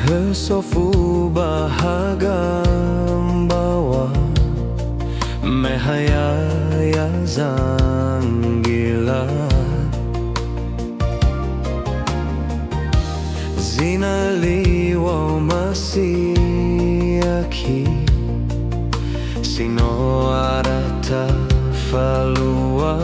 Hesofu bahagam bawa mehaya ya zanggila zinaliwa masih aki sino arata falua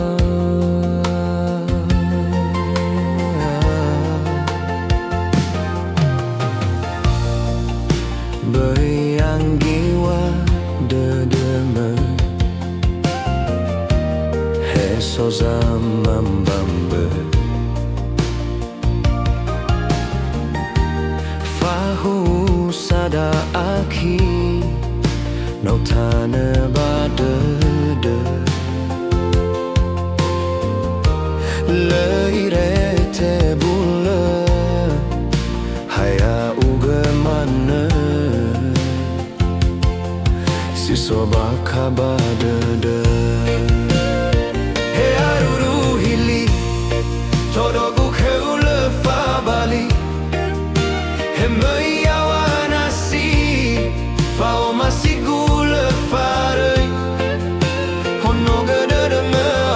Bayanggiwa Dödö Heso zamambambe Fahu sada aki No tane badödö Leirete bulle Haya ugemane Si sobaka badödö He aruru hili Todogu keule fabali He möyawana si Fao masigule farei Honogö dödö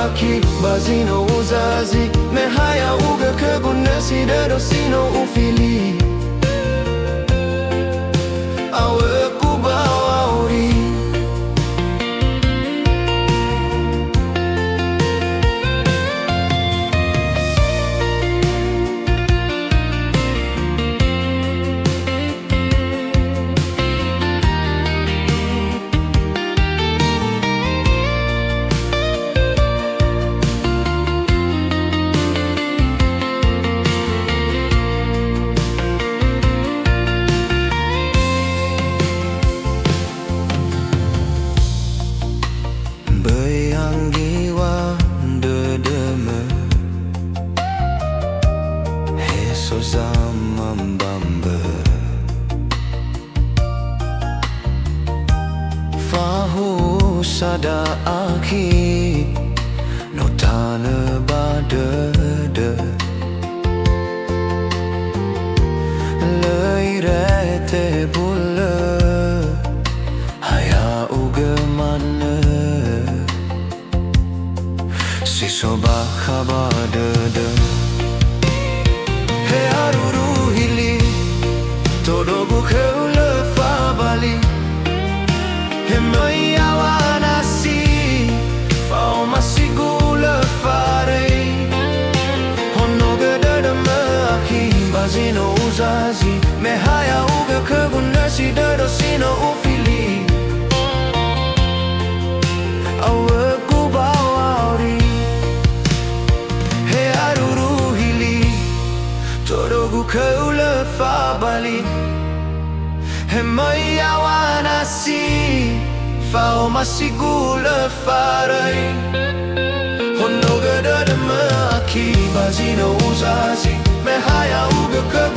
aki Bazino uzazi Mehaya uge kegunesi Dödö sino ufili Awe kubawauri Bayanggiwa Dödö Heso zamambambe Fahu sada aki No tane badödö Leirete bulle Haya ugemane Si sobaka badödö He aruru hili Todogu keule fabali He möyawana si Fao masigule farei Honogö dödö aki Bazino uzazi Mehaya uge kegunesi Dödö sino ufili Awe kubawauri He aruru hili Todogu keule fabali He möyawana si Fao masigule farei Honogö dödö aki Bazino uzazi Mehaya uge kegunesi